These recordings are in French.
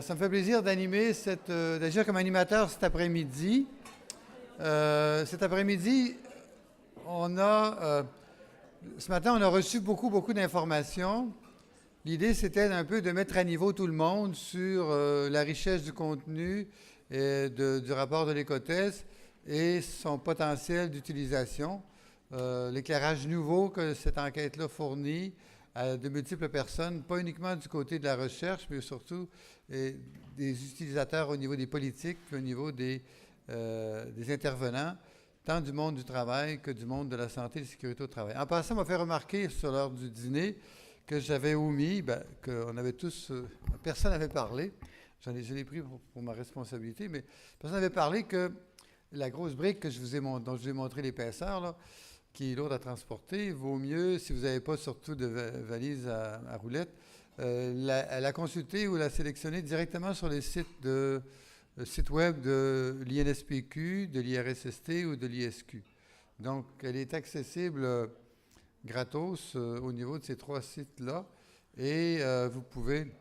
Ça me fait plaisir d'agir comme animateur cet après-midi. Cet après-midi, ce matin, on a reçu beaucoup d'informations. L'idée, c'était un peu de mettre à niveau tout le monde sur la richesse du contenu du rapport de l'Écosse et son potentiel d'utilisation. L'éclairage nouveau que cette enquête-là fournit à de multiples personnes, pas uniquement du côté de la recherche, mais surtout des utilisateurs au niveau des politiques, puis au niveau des intervenants, tant du monde du travail que du monde de la santé et de la sécurité au travail. En passant, on m'a fait remarquer sur l'heure du dîner que j'avais omis, qu'on avait tous, personne n'avait parlé, je l'ai pris pour ma responsabilité, mais personne n'avait parlé que la grosse brique dont je vous ai montré l'épaisseur, là, qui est lourde à transporter, vaut mieux, si vous n'avez pas surtout de valise à roulettes, la consulter ou la sélectionner directement sur les sites web de l'INSPQ, de l'IRSST ou de l'ISQ. Donc, elle est accessible gratos au niveau de ces 3 sites-là et vous pouvez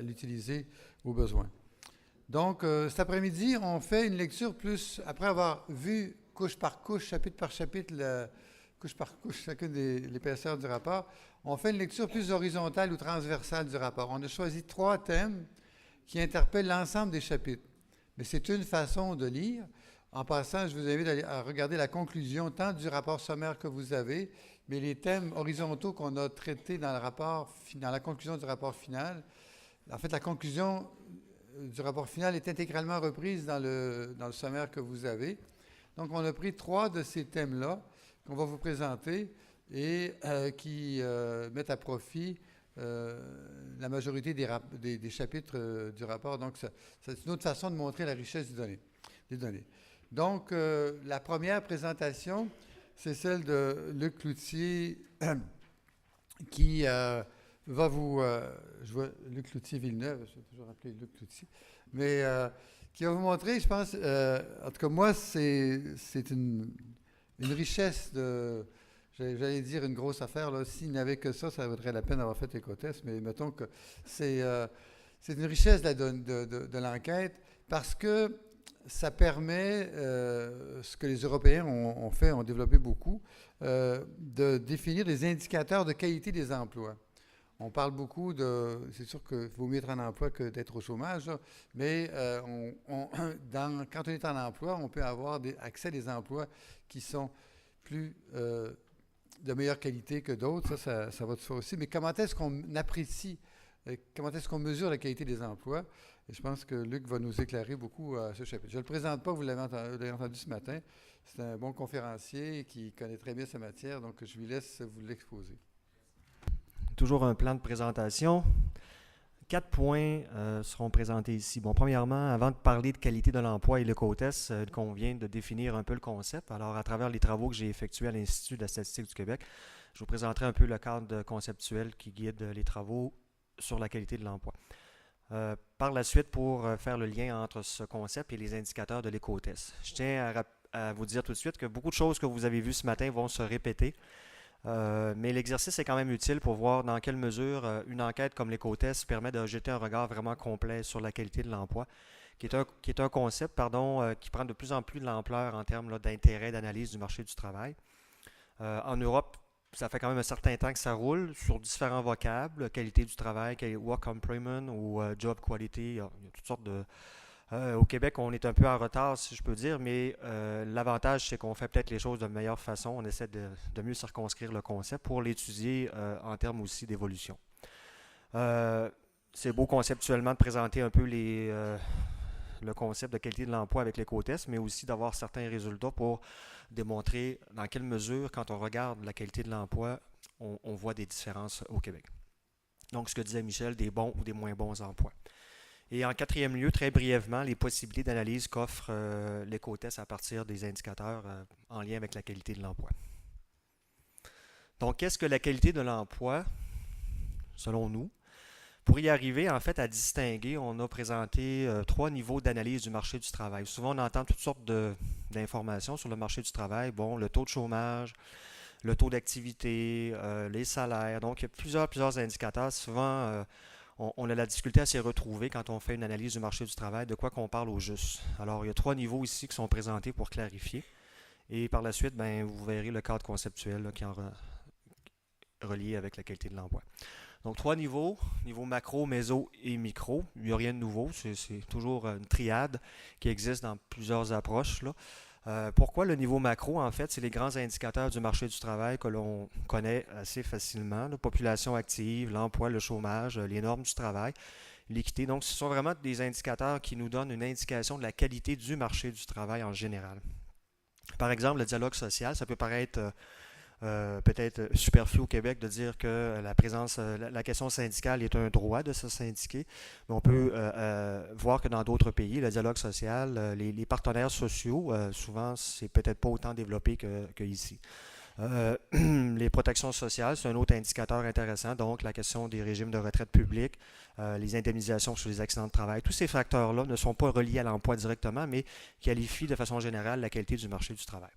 l'utiliser au besoin. Donc, cet après-midi, on fait une lecture plus, après avoir vu couche par couche, chapitre par chapitre, couche par couche, chacune de l'épaisseur du rapport, on fait une lecture plus horizontale ou transversale du rapport. On a choisi 3 thèmes qui interpellent l'ensemble des chapitres. Mais c'est une façon de lire. En passant, je vous invite à regarder la conclusion tant du rapport sommaire que vous avez, mais les thèmes horizontaux qu'on a traités dans la conclusion du rapport final. En fait, la conclusion du rapport final est intégralement reprise dans le sommaire que vous avez. Donc, on a pris 3 de ces thèmes-là qu'on va vous présenter et qui mettent à profit la majorité des chapitres du rapport. Donc, c'est une autre façon de montrer la richesse des données. Donc, la première présentation, c'est celle de Luc Cloutier qui va vous... je vois Luc Cloutier-Villeneuve, je vais toujours appeler Luc Cloutier, mais qui va vous montrer, je pense, en tout cas moi, c'est une richesse de... J'allais dire une grosse affaire, là. S'il n'y avait que ça vaudrait la peine d'avoir fait Écosse, mais mettons que c'est une richesse de l'enquête parce que ça permet, ce que les Européens ont développé beaucoup, de définir des indicateurs de qualité des emplois. On parle beaucoup c'est sûr qu'il vaut mieux être en emploi que d'être au chômage, là, mais quand on est en emploi, on peut avoir accès à des emplois qui sont plus de meilleure qualité que d'autres, ça va de soi aussi. Mais comment est-ce qu'on apprécie, comment est-ce qu'on mesure la qualité des emplois? Et je pense que Luc va nous éclairer beaucoup à ce chapitre. Je ne le présente pas, vous l'avez entendu ce matin. C'est un bon conférencier qui connaît très bien sa matière, donc je lui laisse vous l'exposer. Toujours un plan de présentation. 4 points seront présentés ici. Bon, premièrement, avant de parler de qualité de l'emploi et l'Écosse, il convient de définir un peu le concept. Alors, à travers les travaux que j'ai effectués à l'Institut de la statistique du Québec, je vous présenterai un peu le cadre conceptuel qui guide les travaux sur la qualité de l'emploi. Par la suite, pour faire le lien entre ce concept et les indicateurs de l'Écosse, je tiens à vous dire tout de suite que beaucoup de choses que vous avez vues ce matin vont se répéter. Mais l'exercice est quand même utile pour voir dans quelle mesure une enquête comme l'Écosse permet de jeter un regard vraiment complet sur la qualité de l'emploi, qui est un concept qui prend de plus en plus de l'ampleur en termes d'intérêt d'analyse du marché du travail. En Europe, ça fait quand même un certain temps que ça roule sur différents vocables, qualité du travail, work employment ou job quality, il y a toutes sortes de... au Québec, on est un peu en retard, si je peux dire, mais l'avantage, c'est qu'on fait peut-être les choses de meilleure façon. On essaie de mieux circonscrire le concept pour l'étudier en termes aussi d'évolution. C'est beau conceptuellement de présenter un peu le concept de qualité de l'emploi avec l'Écosse, mais aussi d'avoir certains résultats pour démontrer dans quelle mesure, quand on regarde la qualité de l'emploi, on voit des différences au Québec. Donc, ce que disait Michel, des bons ou des moins bons emplois. Et en 4e lieu, très brièvement, les possibilités d'analyse qu'offre l'Écosse à partir des indicateurs en lien avec la qualité de l'emploi. Donc, qu'est-ce que la qualité de l'emploi, selon nous? Pour y arriver, en fait, à distinguer, on a présenté 3 niveaux d'analyse du marché du travail. Souvent, on entend toutes sortes d'informations sur le marché du travail. Bon, le taux de chômage, le taux d'activité, les salaires. Donc, il y a plusieurs indicateurs. Souvent, on a la difficulté à s'y retrouver quand on fait une analyse du marché du travail, de quoi qu'on parle au juste. Alors, il y a 3 niveaux ici qui sont présentés pour clarifier. Et par la suite, ben, vous verrez le cadre conceptuel là, qui est relié avec la qualité de l'emploi. Donc, 3 niveaux, niveau macro, méso et micro. Il n'y a rien de nouveau, c'est toujours une triade qui existe dans plusieurs approches, là. Pourquoi le niveau macro, en fait, c'est les grands indicateurs du marché du travail que l'on connaît assez facilement. La population active, l'emploi, le chômage, les normes du travail, l'équité. Donc, ce sont vraiment des indicateurs qui nous donnent une indication de la qualité du marché du travail en général. Par exemple, le dialogue social, ça peut paraître peut-être superflu au Québec de dire que la question syndicale est un droit de se syndiquer. Mais on peut voir que dans d'autres pays, le dialogue social, les partenaires sociaux, souvent, c'est peut-être pas autant développé que ici. Les protections sociales, c'est un autre indicateur intéressant. Donc, la question des régimes de retraite publique, les indemnisations sur les accidents de travail, tous ces facteurs-là ne sont pas reliés à l'emploi directement, mais qualifient de façon générale la qualité du marché du travail.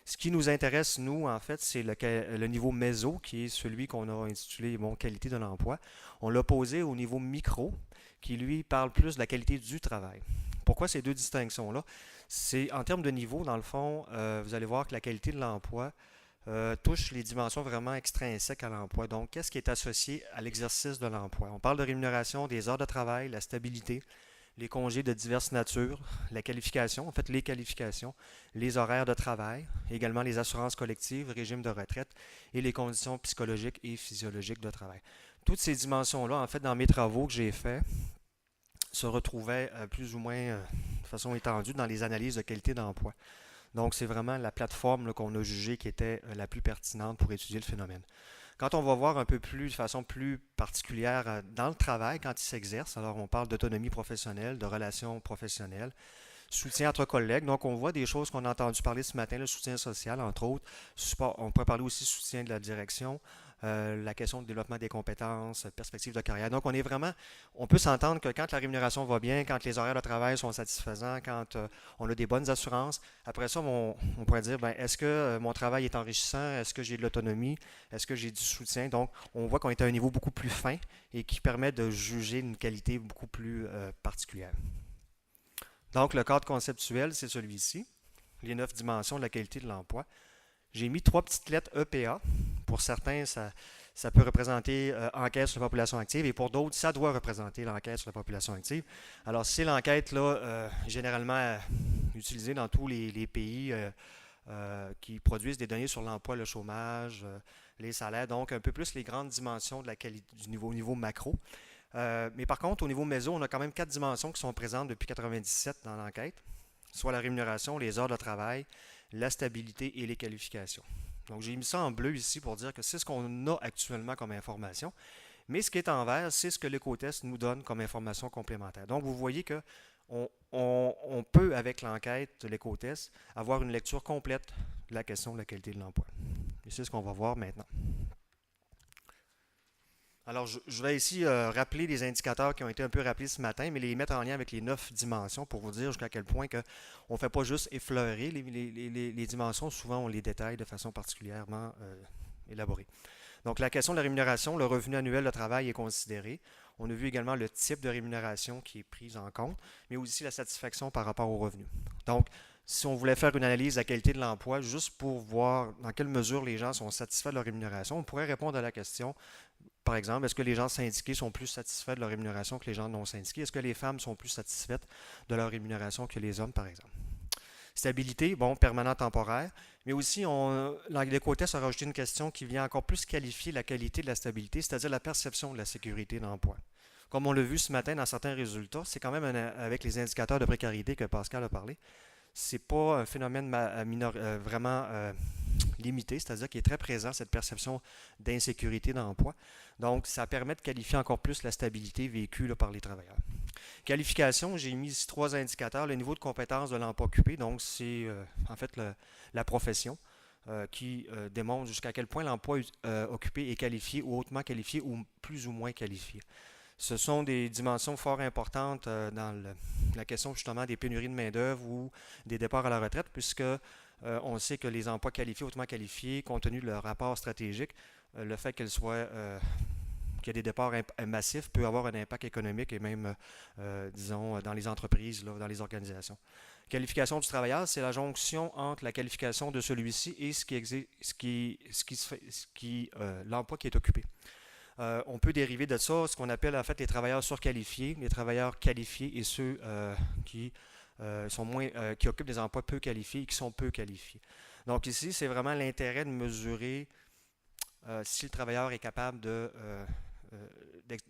Ce qui nous intéresse, nous, en fait, c'est le niveau méso, qui est celui qu'on a intitulé qualité de l'emploi. On l'a posé au niveau micro, qui lui parle plus de la qualité du travail. Pourquoi ces deux distinctions-là? C'est en termes de niveau, dans le fond, vous allez voir que la qualité de l'emploi touche les dimensions vraiment extrinsèques à l'emploi. Donc, qu'est-ce qui est associé à l'exercice de l'emploi? On parle de rémunération, des heures de travail, la stabilité, les congés de diverses natures, la qualification, en fait les qualifications, les horaires de travail, également les assurances collectives, régime de retraite et les conditions psychologiques et physiologiques de travail. Toutes ces dimensions-là, en fait, dans mes travaux que j'ai faits, se retrouvaient plus ou moins de façon étendue dans les analyses de qualité d'emploi. Donc, c'est vraiment la plateforme qu'on a jugée qui était la plus pertinente pour étudier le phénomène. Quand on va voir un peu plus, de façon plus particulière dans le travail, quand il s'exerce, alors on parle d'autonomie professionnelle, de relations professionnelles, soutien entre collègues. Donc, on voit des choses qu'on a entendu parler ce matin, le soutien social, entre autres. On peut parler aussi du soutien de la direction, la question du développement des compétences, perspective de carrière. Donc, on peut s'entendre que quand la rémunération va bien, quand les horaires de travail sont satisfaisants, quand on a des bonnes assurances, après ça, on pourrait dire, est-ce que mon travail est enrichissant? Est-ce que j'ai de l'autonomie? Est-ce que j'ai du soutien? Donc, on voit qu'on est à un niveau beaucoup plus fin et qui permet de juger une qualité beaucoup plus particulière. Donc, le cadre conceptuel, c'est celui-ci, les 9 dimensions de la qualité de l'emploi. J'ai mis 3 petites lettres EPA. Pour certains, ça peut représenter enquête sur la population active et pour d'autres, ça doit représenter l'enquête sur la population active. Alors, c'est l'enquête là, généralement utilisée dans tous les pays qui produisent des données sur l'emploi, le chômage, les salaires, donc un peu plus les grandes dimensions de la qualité, du niveau macro. Mais par contre, au niveau méso, on a quand même 4 dimensions qui sont présentes depuis 1997 dans l'enquête, soit la rémunération, les heures de travail, la stabilité et les qualifications. Donc, j'ai mis ça en bleu ici pour dire que c'est ce qu'on a actuellement comme information, mais ce qui est en vert, c'est ce que l'écotest nous donne comme information complémentaire. Donc, vous voyez que on peut, avec l'enquête de l'écotest, avoir une lecture complète de la question de la qualité de l'emploi. Et c'est ce qu'on va voir maintenant. Alors, je vais ici rappeler les indicateurs qui ont été un peu rappelés ce matin, mais les mettre en lien avec les 9 dimensions pour vous dire jusqu'à quel point que on ne fait pas juste effleurer les dimensions. Souvent, on les détaille de façon particulièrement élaborée. Donc, la question de la rémunération, le revenu annuel de travail est considéré. On a vu également le type de rémunération qui est prise en compte, mais aussi la satisfaction par rapport au revenu. Donc, si on voulait faire une analyse de la qualité de l'emploi, juste pour voir dans quelle mesure les gens sont satisfaits de leur rémunération, on pourrait répondre à la question, par exemple, est-ce que les gens syndiqués sont plus satisfaits de leur rémunération que les gens non syndiqués? Est-ce que les femmes sont plus satisfaites de leur rémunération que les hommes, par exemple? Stabilité, permanent temporaire, mais aussi, l'écotest a rajouté une question qui vient encore plus qualifier la qualité de la stabilité, c'est-à-dire la perception de la sécurité d'emploi. Comme on l'a vu ce matin dans certains résultats, c'est quand même avec les indicateurs de précarité que Pascal a parlé, c'est pas un phénomène vraiment limité, c'est-à-dire qu'il est très présent, cette perception d'insécurité d'emploi. Donc, ça permet de qualifier encore plus la stabilité vécue là, par les travailleurs. Qualification, j'ai mis ici 3 indicateurs. Le niveau de compétence de l'emploi occupé, donc c'est en fait la profession qui démontre jusqu'à quel point l'emploi occupé est qualifié ou hautement qualifié ou plus ou moins qualifié. Ce sont des dimensions fort importantes dans la question justement des pénuries de main-d'œuvre ou des départs à la retraite, puisque on sait que les emplois qualifiés, hautement qualifiés, compte tenu de leur rapport stratégique, le fait qu'ils qu'il y a des départs massifs peut avoir un impact économique et même, disons, dans les entreprises, là, dans les organisations. Qualification du travailleur, c'est la jonction entre la qualification de celui-ci et l'emploi qui est occupé. On peut dériver de ça ce qu'on appelle en fait les travailleurs surqualifiés, les travailleurs qualifiés et ceux qui occupent des emplois peu qualifiés et qui sont peu qualifiés. Donc ici, c'est vraiment l'intérêt de mesurer si le travailleur est capable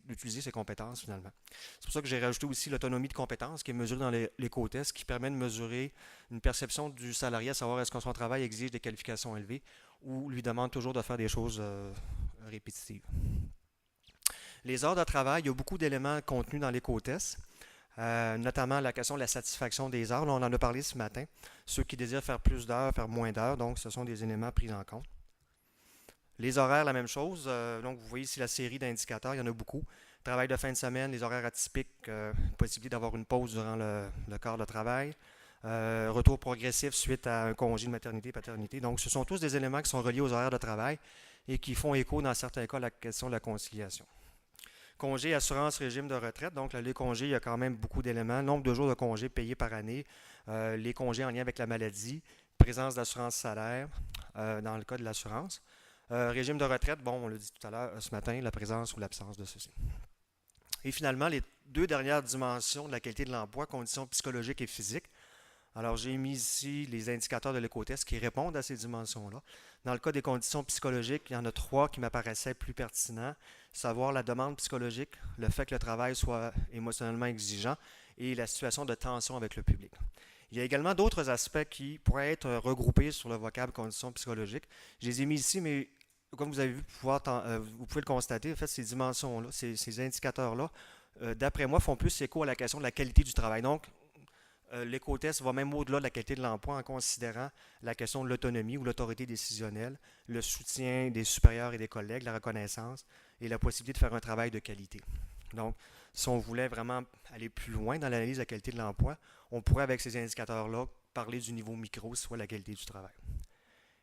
d'utiliser ses compétences finalement. C'est pour ça que j'ai rajouté aussi l'autonomie de compétences qui est mesurée dans l'éco-test, qui permet de mesurer une perception du salarié, à savoir est-ce que son travail exige des qualifications élevées ou lui demande toujours de faire des choses répétitives. Les heures de travail, il y a beaucoup d'éléments contenus dans l'éco-test, notamment la question de la satisfaction des heures. Là, on en a parlé ce matin. Ceux qui désirent faire plus d'heures, faire moins d'heures, donc ce sont des éléments pris en compte. Les horaires, la même chose. Donc, vous voyez ici la série d'indicateurs, il y en a beaucoup. Travail de fin de semaine, les horaires atypiques, possibilité d'avoir une pause durant le quart de travail. Retour progressif suite à un congé de maternité, paternité. Donc, ce sont tous des éléments qui sont reliés aux horaires de travail et qui font écho, dans certains cas, à la question de la conciliation. Congé, assurance, régime de retraite. Donc, les congés, il y a quand même beaucoup d'éléments. Nombre de jours de congés payés par année. Les congés en lien avec la maladie. Présence d'assurance salaire dans le cas de l'assurance. Régime de retraite, bon, on l'a dit tout à l'heure ce matin, la présence ou l'absence de ceci. Et finalement, les deux dernières dimensions de la qualité de l'emploi, conditions psychologiques et physiques. Alors, j'ai mis ici les indicateurs de l'éco-test qui répondent à ces dimensions-là. Dans le cas des conditions psychologiques, il y en a 3 qui m'apparaissaient plus pertinents. Savoir la demande psychologique, le fait que le travail soit émotionnellement exigeant et la situation de tension avec le public. Il y a également d'autres aspects qui pourraient être regroupés sur le vocable conditions psychologiques. Je les ai mis ici, mais comme vous avez vu, vous pouvez le constater, en fait, ces dimensions-là, ces indicateurs-là, d'après moi, font plus écho à la question de la qualité du travail. Donc, l'éco-test va même au-delà de la qualité de l'emploi en considérant la question de l'autonomie ou l'autorité décisionnelle, le soutien des supérieurs et des collègues, la reconnaissance et la possibilité de faire un travail de qualité. Donc, si on voulait vraiment aller plus loin dans l'analyse de la qualité de l'emploi, on pourrait, avec ces indicateurs-là, parler du niveau micro, soit la qualité du travail.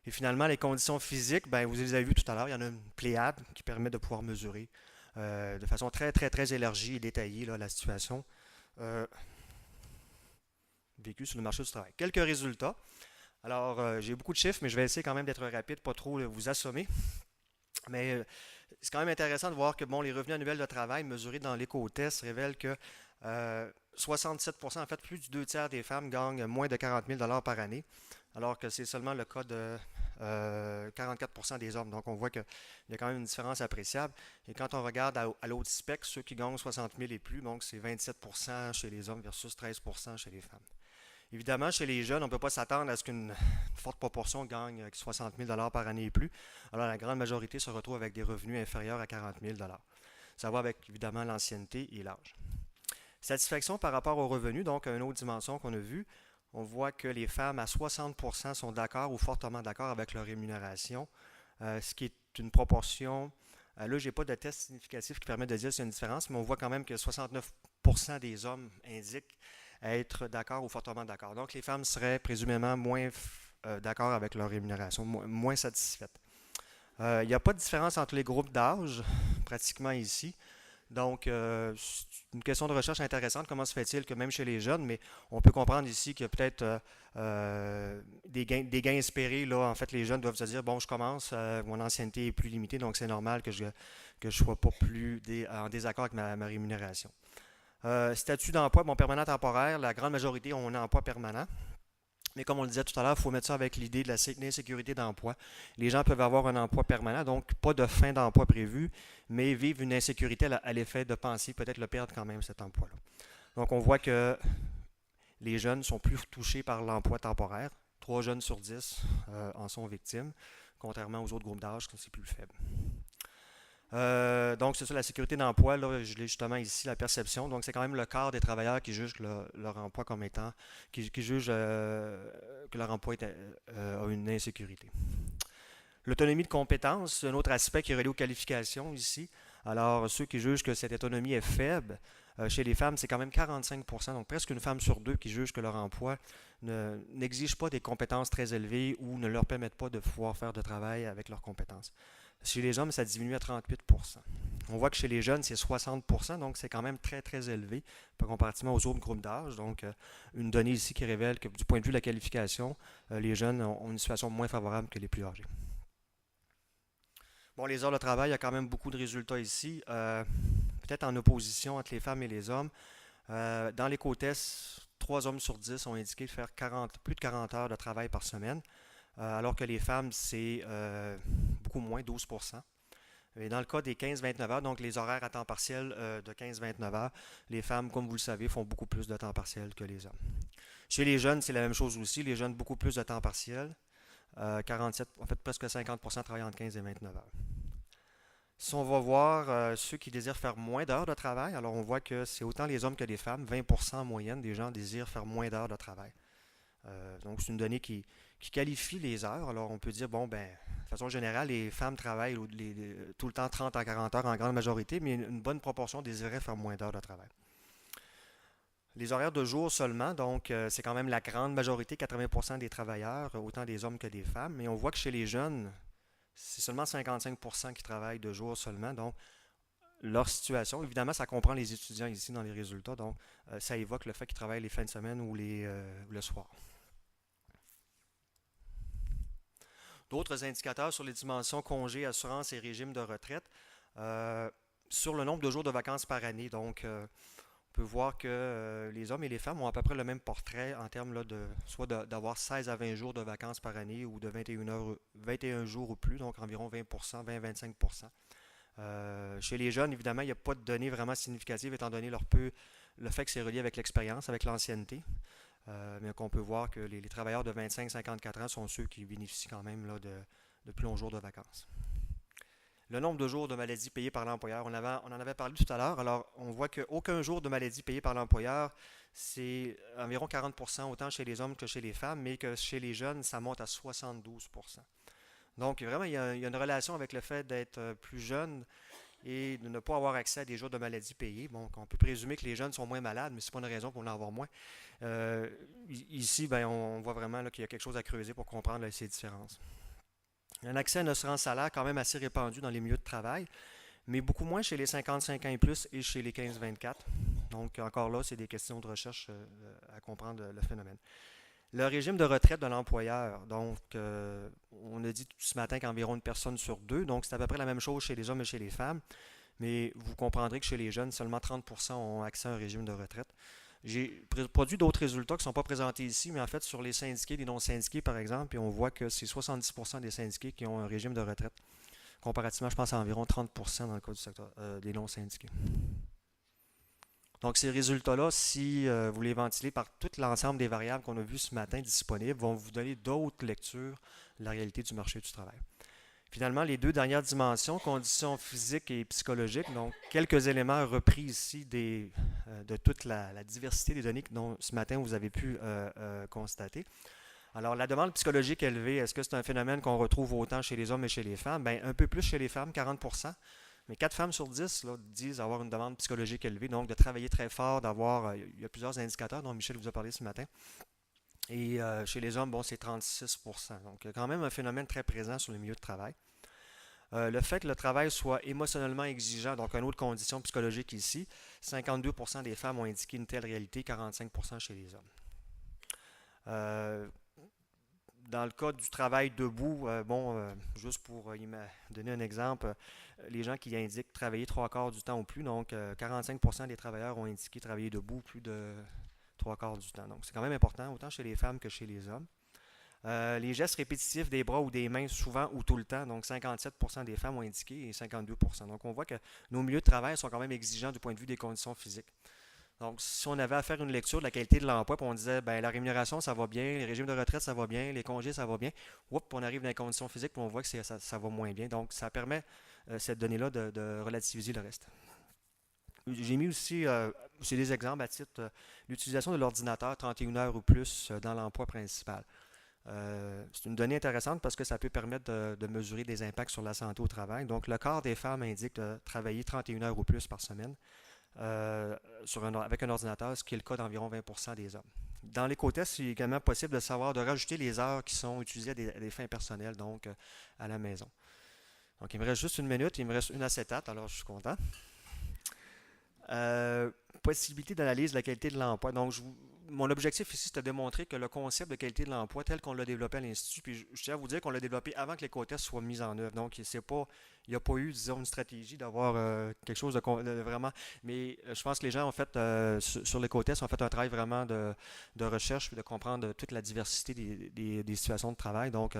Et finalement, les conditions physiques, ben, vous les avez vues tout à l'heure, il y en a une pléiade qui permet de pouvoir mesurer de façon très, très, très élargie et détaillée là, la situation vécue sur le marché du travail. Quelques résultats. Alors, j'ai beaucoup de chiffres, mais je vais essayer quand même d'être rapide, pas trop vous assommer. Mais c'est quand même intéressant de voir que bon, les revenus annuels de travail mesurés dans l'éco-test révèlent que 67%, en fait, plus du 2 tiers des femmes gagnent moins de 40 000 par année, alors que c'est seulement le cas de 44% des hommes. Donc, on voit qu'il y a quand même une différence appréciable. Et quand on regarde à l'autre spectre, ceux qui gagnent 60 000 et plus, donc c'est 27% chez les hommes versus 13% chez les femmes. Évidemment, chez les jeunes, on ne peut pas s'attendre à ce qu'une forte proportion gagne 60 000 par année et plus. Alors, la grande majorité se retrouve avec des revenus inférieurs à 40 000 Ça va avec, évidemment, l'ancienneté et l'âge. Satisfaction par rapport aux revenus, donc une autre dimension qu'on a vue. On voit que les femmes à 60% sont d'accord ou fortement d'accord avec leur rémunération, ce qui est une proportion. Là, je n'ai pas de test significatif qui permet de dire s'il y a une différence, mais on voit quand même que 69% des hommes indiquent être d'accord ou fortement d'accord. Donc, les femmes seraient présumément moins d'accord avec leur rémunération, moins satisfaites. Il n'y a pas de différence entre les groupes d'âge, pratiquement ici. Donc, c'est une question de recherche intéressante. Comment se fait-il que même chez les jeunes, mais on peut comprendre ici qu'il y a peut-être des gains espérés. Là, en fait, les jeunes doivent se dire, bon, je commence, mon ancienneté est plus limitée, donc c'est normal que je ne sois pas plus en désaccord avec ma rémunération. Statut d'emploi, bon, permanent temporaire, la grande majorité ont un emploi permanent. Mais comme on le disait tout à l'heure, il faut mettre ça avec l'idée de l'insécurité d'emploi. Les gens peuvent avoir un emploi permanent, donc pas de fin d'emploi prévu, mais vivre une insécurité à l'effet de penser peut-être le perdre quand même, cet emploi-là. Donc on voit que les jeunes sont plus touchés par l'emploi temporaire. 3 jeunes sur 10 en sont victimes, contrairement aux autres groupes d'âge, c'est plus faible. Donc, c'est ça, la sécurité d'emploi, là, je l'ai justement ici, la perception. Donc, c'est quand même le quart des travailleurs qui jugent leur emploi comme étant, qui jugent que leur emploi a une insécurité. L'autonomie de compétence, c'est un autre aspect qui est relié aux qualifications ici. Alors, ceux qui jugent que cette autonomie est faible, chez les femmes, c'est quand même 45%, donc presque une femme sur 2 qui juge que leur emploi n'exige pas des compétences très élevées ou ne leur permettent pas de pouvoir faire de travail avec leurs compétences. Chez les hommes, ça diminue à 38%. On voit que chez les jeunes, c'est 60%, donc c'est quand même très, très élevé comparativement aux autres groupes d'âge. Donc, une donnée ici qui révèle que du point de vue de la qualification, les jeunes ont une situation moins favorable que les plus âgés. Bon, les heures de travail, il y a quand même beaucoup de résultats ici, peut-être en opposition entre les femmes et les hommes. Dans les côtesses, 3 hommes sur 10 ont indiqué faire plus de 40 heures de travail par semaine, alors que les femmes, c'est beaucoup moins, 12%. Et dans le cas des 15-29 heures, donc les horaires à temps partiel de 15-29 heures, les femmes, comme vous le savez, font beaucoup plus de temps partiel que les hommes. Chez les jeunes, c'est la même chose aussi. Les jeunes, beaucoup plus de temps partiel. 47, en fait, presque 50% travaillent entre 15 et 29 heures. Si on va voir ceux qui désirent faire moins d'heures de travail, alors on voit que c'est autant les hommes que les femmes. 20% en moyenne des gens désirent faire moins d'heures de travail. Donc, c'est une donnée qui qualifie les heures. Alors, on peut dire, bon, ben, de façon générale, les femmes travaillent tout le temps 30 à 40 heures en grande majorité, mais une bonne proportion désiraient faire moins d'heures de travail. Les horaires de jour seulement, donc c'est quand même la grande majorité, 80% des travailleurs, autant des hommes que des femmes, mais on voit que chez les jeunes, c'est seulement 55% qui travaillent de jour seulement, donc leur situation, évidemment, ça comprend les étudiants ici dans les résultats, donc ça évoque le fait qu'ils travaillent les fins de semaine ou le soir. D'autres indicateurs sur les dimensions congés, assurance et régime de retraite. Sur le nombre de jours de vacances par année, donc on peut voir que les hommes et les femmes ont à peu près le même portrait en termes là, soit d'avoir 16 à 20 jours de vacances par année ou de 21 jours ou plus, donc environ 20%, 20-25%. Chez les jeunes, évidemment, il n'y a pas de données vraiment significatives étant donné le fait que c'est relié avec l'expérience, avec l'ancienneté. Mais qu'on peut voir que les travailleurs de 25-54 ans sont ceux qui bénéficient quand même là, de plus longs jours de vacances. Le nombre de jours de maladie payés par l'employeur, on en avait parlé tout à l'heure. Alors, on voit qu'aucun jour de maladie payé par l'employeur, c'est environ 40%, autant chez les hommes que chez les femmes, mais que chez les jeunes, ça monte à 72%. Donc, vraiment, il y a une relation avec le fait d'être plus jeune et de ne pas avoir accès à des jours de maladie payés. Bon, on peut présumer que les jeunes sont moins malades, mais ce n'est pas une raison pour en avoir moins. Ici, ben, on voit vraiment qu'il y a quelque chose à creuser pour comprendre ces différences. Un accès à une assurance salaire quand même assez répandu dans les milieux de travail, mais beaucoup moins chez les 55 ans et plus et chez les 15-24. Donc, encore là, c'est des questions de recherche à comprendre le phénomène. Le régime de retraite de l'employeur. Donc, on a dit ce matin qu'environ une personne sur deux. Donc, c'est à peu près la même chose chez les hommes et chez les femmes. Mais vous comprendrez que chez les jeunes, seulement 30% ont accès à un régime de retraite. J'ai produit d'autres résultats qui ne sont pas présentés ici, mais en fait, sur les syndiqués, les non-syndiqués, par exemple, et on voit que c'est 70% des syndiqués qui ont un régime de retraite. Comparativement, je pense à environ 30% dans le cas du secteur des non-syndiqués. Donc, ces résultats-là, si vous les ventilez par tout l'ensemble des variables qu'on a vues ce matin disponibles, vont vous donner d'autres lectures de la réalité du marché du travail. Finalement, les deux dernières dimensions, conditions physiques et psychologiques, donc quelques éléments repris ici de toute la diversité des données dont ce matin vous avez pu constater. Alors, la demande psychologique élevée, est-ce que c'est un phénomène qu'on retrouve autant chez les hommes et chez les femmes? Bien, un peu plus chez les femmes, 40%. Mais 4 femmes sur 10 là, disent avoir une demande psychologique élevée, donc de travailler très fort, il y a plusieurs indicateurs dont Michel vous a parlé ce matin. Et chez les hommes, bon, c'est 36%. Donc, il y a quand même un phénomène très présent sur le milieu de travail. Le fait que le travail soit émotionnellement exigeant, donc une autre condition psychologique ici, 52% des femmes ont indiqué une telle réalité, 45% chez les hommes. Dans le cas du travail debout, juste pour donner un exemple, les gens qui indiquent travailler 3/4 du temps ou plus, donc 45% des travailleurs ont indiqué travailler debout plus de 3/4 du temps. Donc c'est quand même important, autant chez les femmes que chez les hommes. Les gestes répétitifs des bras ou des mains, souvent ou tout le temps, donc 57% des femmes ont indiqué et 52%. Donc on voit que nos milieux de travail sont quand même exigeants du point de vue des conditions physiques. Donc, si on avait à faire une lecture de la qualité de l'emploi, puis on disait, ben la rémunération, ça va bien, les régimes de retraite, ça va bien, les congés, ça va bien, on arrive dans les conditions physiques, puis on voit que ça va moins bien. Donc, ça permet, cette donnée-là, de relativiser le reste. J'ai mis aussi, c'est des exemples à titre, l'utilisation de l'ordinateur 31 heures ou plus dans l'emploi principal. C'est une donnée intéressante parce que ça peut permettre de mesurer des impacts sur la santé au travail. Donc, le quart des femmes indique de travailler 31 heures ou plus par semaine. Avec un ordinateur, ce qui est le cas d'environ 20% des hommes. Dans les co-tests, il est également possible de rajouter les heures qui sont utilisées à des fins personnelles, donc à la maison. Donc, il me reste juste une minute, il me reste une acétate, alors je suis content. Possibilité d'analyse de la qualité de l'emploi. Donc, mon objectif ici, c'est de démontrer que le concept de qualité de l'emploi, tel qu'on l'a développé à l'Institut, puis je tiens à vous dire qu'on l'a développé avant que les quotas soient mis en œuvre. Donc, il n'y a pas eu, disons, une stratégie d'avoir quelque chose de vraiment. Mais je pense que les gens ont fait, sur les quotas, ont fait un travail vraiment de recherche, puis de comprendre toute la diversité des situations de travail. Donc,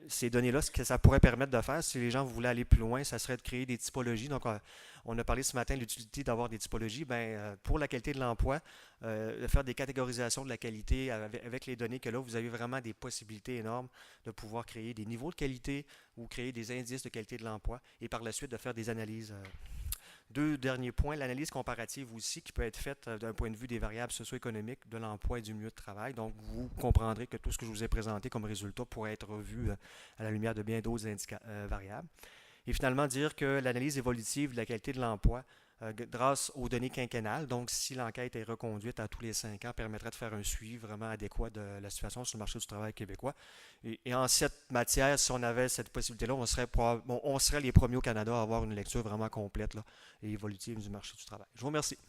ces données-là, ce que ça pourrait permettre de faire, si les gens voulaient aller plus loin, ça serait de créer des typologies. Donc, on a parlé ce matin de l'utilité d'avoir des typologies. Ben, pour la qualité de l'emploi, de faire des catégorisations de la qualité avec les données que là, vous avez vraiment des possibilités énormes de pouvoir créer des niveaux de qualité ou créer des indices de qualité de l'emploi et par la suite de faire des analyses. Deux derniers points, l'analyse comparative aussi qui peut être faite d'un point de vue des variables socio-économiques de l'emploi et du milieu de travail. Donc, vous comprendrez que tout ce que je vous ai présenté comme résultat pourrait être revu à la lumière de bien d'autres variables. Et finalement, dire que l'analyse évolutive de la qualité de l'emploi grâce aux données quinquennales, donc si l'enquête est reconduite à tous les 5 ans, permettrait de faire un suivi vraiment adéquat de la situation sur le marché du travail québécois. Et en cette matière, si on avait cette possibilité-là, on serait les premiers au Canada à avoir une lecture vraiment complète là, et évolutive du marché du travail. Je vous remercie.